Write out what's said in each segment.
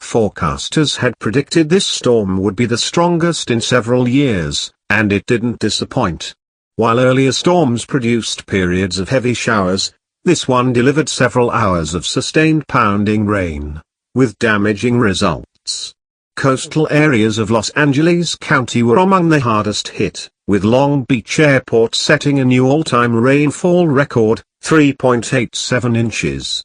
Forecasters had predicted this storm would be the strongest in several years, and it didn't disappoint. While earlier storms produced periods of heavy showers, this one delivered several hours of sustained pounding rain, with damaging results. Coastal areas of Los Angeles County were among the hardest hit, with Long Beach Airport setting a new all-time rainfall record, 3.87 inches.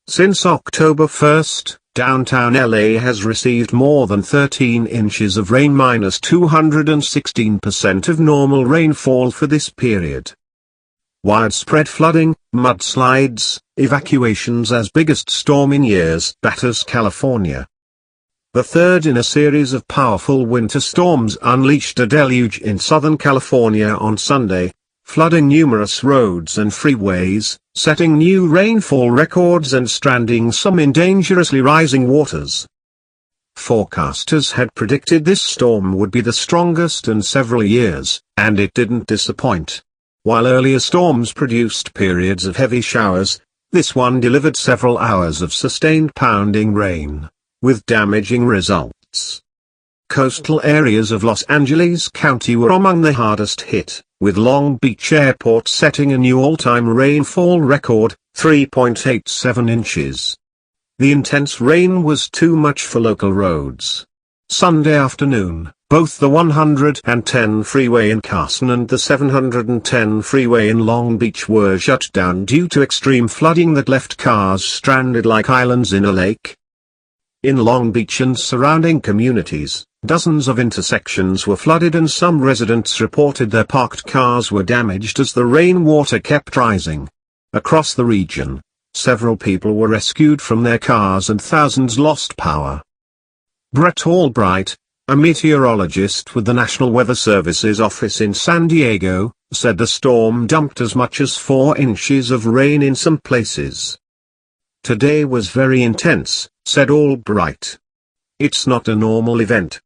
Since October 1st, downtown LA has received more than 13 inches of rain, minus 216% of normal rainfall for this period. Widespread flooding, mudslides, evacuations as biggest storm in years batters California. The third in a series of powerful winter storms unleashed a deluge in Southern California on Sunday, flooding numerous roads and freeways, setting new rainfall records and stranding some in dangerously rising waters. Forecasters had predicted this storm would be the strongest in several years, and it didn't disappoint. While earlier storms produced periods of heavy showers, this one delivered several hours of sustained pounding rain, with damaging results. Coastal areas of Los Angeles County were among the hardest hit, with Long Beach Airport setting a new all-time rainfall record, 3.87 inches. The intense rain was too much for local roads. Sunday afternoon, both the 110 freeway in Carson and the 710 freeway in Long Beach were shut down due to extreme flooding that left cars stranded like islands in a lake. In Long Beach and surrounding communities, dozens of intersections were flooded and some residents reported their parked cars were damaged as the rainwater kept rising. Across the region, several people were rescued from their cars and thousands lost power. Brett Albright, a meteorologist with the National Weather Service's office in San Diego, said the storm dumped as much as 4 inches of rain in some places. "Today was very intense," said Albright. "It's not a normal event.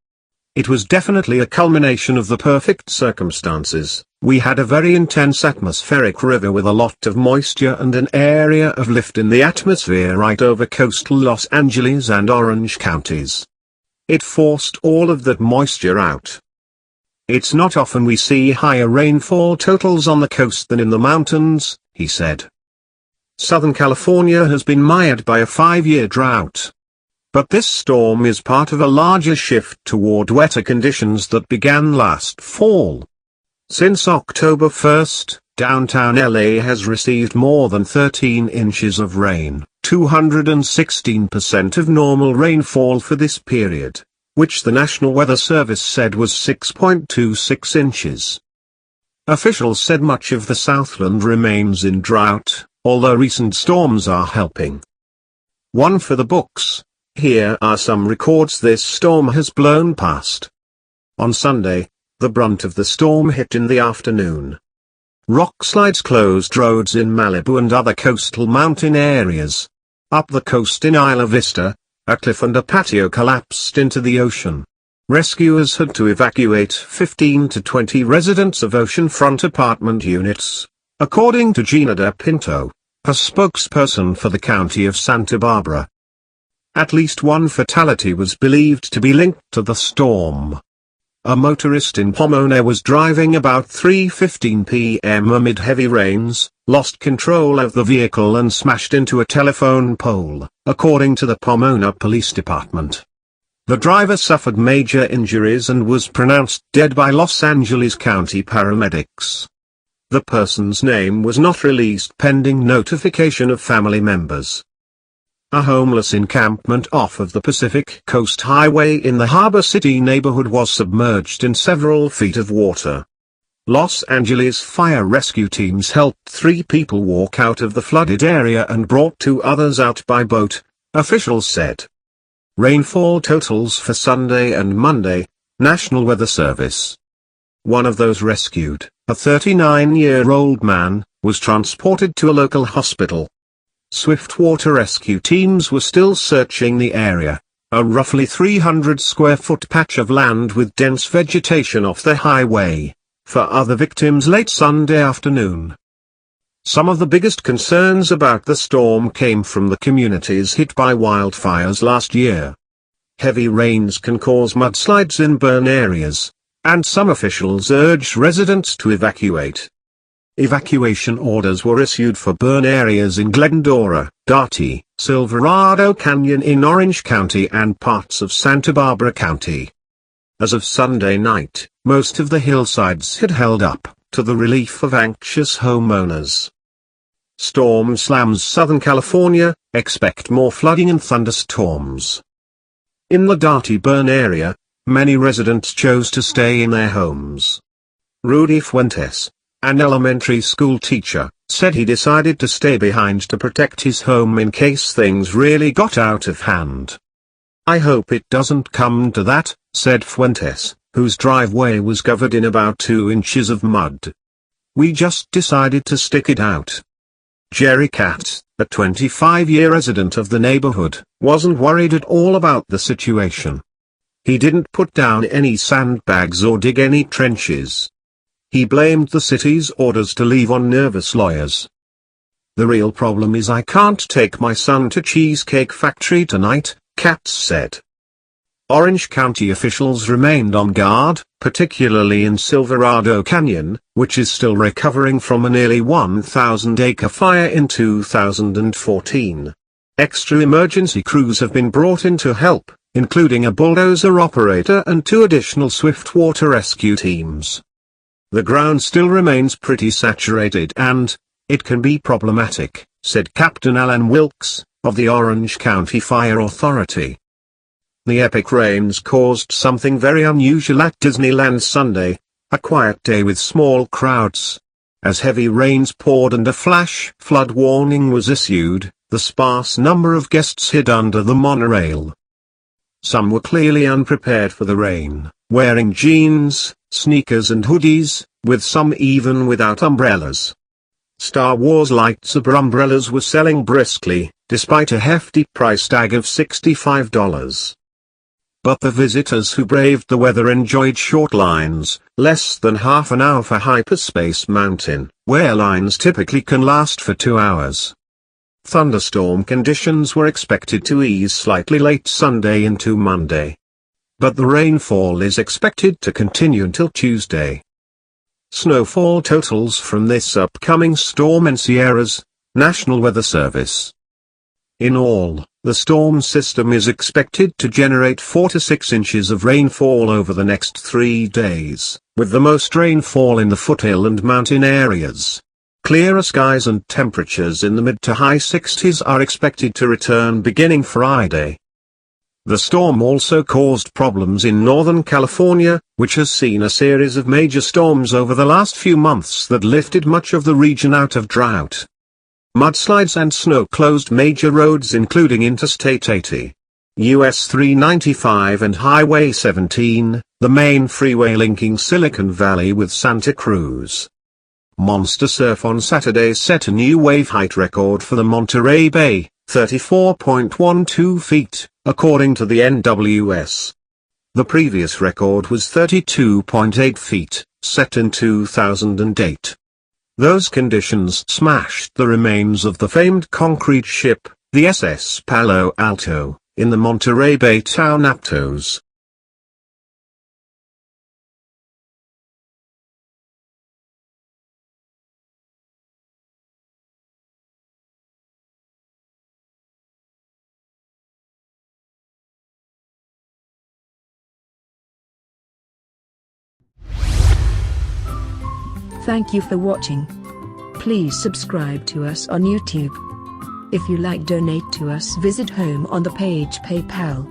It was definitely a culmination of the perfect circumstances. We had a very intense atmospheric river with a lot of moisture and an area of lift in the atmosphere right over coastal Los Angeles and Orange counties. It forced all of that moisture out. It's not often we see higher rainfall totals on the coast than in the mountains," he said. Southern California has been mired by a 5-year drought. But this storm is part of a larger shift toward wetter conditions that began last fall. Since October 1st, downtown LA has received more than 13 inches of rain, 216% of normal rainfall for this period, which the National Weather Service said was 6.26 inches. Officials said much of the Southland remains in drought, although recent storms are helping. One for the books. Here are some records this storm has blown past. On Sunday, the brunt of the storm hit in the afternoon. Rockslides closed roads in Malibu and other coastal mountain areas. Up the coast in Isla Vista, a cliff and a patio collapsed into the ocean. Rescuers had to evacuate 15 to 20 residents of oceanfront apartment units, according to Gina De Pinto, a spokesperson for the county of Santa Barbara. At least one fatality was believed to be linked to the storm. A motorist in Pomona was driving about 3:15 p.m. amid heavy rains, lost control of the vehicle and smashed into a telephone pole, according to the Pomona Police Department. The driver suffered major injuries and was pronounced dead by Los Angeles County paramedics. The person's name was not released pending notification of family members. A homeless encampment off of the Pacific Coast Highway in the Harbor City neighborhood was submerged in several feet of water. Los Angeles fire rescue teams helped 3 people walk out of the flooded area and brought 2 others out by boat, officials said. Rainfall totals for Sunday and Monday, National Weather Service. One of those rescued, a 39-year-old man, was transported to a local hospital. Swiftwater rescue teams were still searching the area, a roughly 300-square-foot patch of land with dense vegetation off the highway, for other victims late Sunday afternoon. Some of the biggest concerns about the storm came from the communities hit by wildfires last year. heavy rains can cause mudslides in burn areas, and some officials urged residents to evacuate. Evacuation orders were issued for burn areas in Glendora, Darty, Silverado Canyon in Orange County and parts of Santa Barbara County. As of Sunday night, most of the hillsides had held up, to the relief of anxious homeowners. Storm slams Southern California, expect more flooding and thunderstorms. In the Darty burn area, many residents chose to stay in their homes. Rudy Fuentes, an elementary school teacher, said he decided to stay behind to protect his home in case things really got out of hand. "I hope it doesn't come to that," said Fuentes, whose driveway was covered in about 2 inches of mud. "We just decided to stick it out." Jerry Katz, a 25-year resident of the neighborhood, wasn't worried at all about the situation. He didn't put down any sandbags or dig any trenches. He blamed the city's orders to leave on nervous lawyers. "The real problem is I can't take my son to Cheesecake Factory tonight," Katz said. Orange County officials remained on guard, particularly in Silverado Canyon, which is still recovering from a nearly 1,000-acre fire in 2014. Extra emergency crews have been brought in to help, including a bulldozer operator and 2 additional swiftwater rescue teams. "The ground still remains pretty saturated and it can be problematic," said Captain Alan Wilkes, of the Orange County Fire Authority. The epic rains caused something very unusual at Disneyland Sunday, a quiet day with small crowds. As heavy rains poured and a flash flood warning was issued, the sparse number of guests hid under the monorail. Some were clearly unprepared for the rain, wearing jeans, sneakers and hoodies, with some even without umbrellas. Star Wars lightsaber umbrellas were selling briskly, despite a hefty price tag of $65. But the visitors who braved the weather enjoyed short lines, less than half an hour for Hyperspace Mountain, where lines typically can last for 2 hours. Thunderstorm conditions were expected to ease slightly late Sunday into Monday. But the rainfall is expected to continue until Tuesday. Snowfall totals from this upcoming storm in Sierra's National Weather Service. In all, the storm system is expected to generate 4 to 6 inches of rainfall over the next 3 days, with the most rainfall in the foothill and mountain areas. Clearer skies and temperatures in the mid to high 60s are expected to return beginning Friday. The storm also caused problems in Northern California, which has seen a series of major storms over the last few months that lifted much of the region out of drought. Mudslides and snow closed major roads including Interstate 80, US 395 and Highway 17, the main freeway linking Silicon Valley with Santa Cruz. Monster surf on Saturday set a new wave height record for the Monterey Bay, 34.12 feet, according to the NWS. The previous record was 32.8 feet, set in 2008. Those conditions smashed the remains of the famed concrete ship, the SS Palo Alto, in the Monterey Bay town Aptos. Thank you for watching. Please subscribe to us on YouTube. If you like, donate to us, visit home on the page PayPal.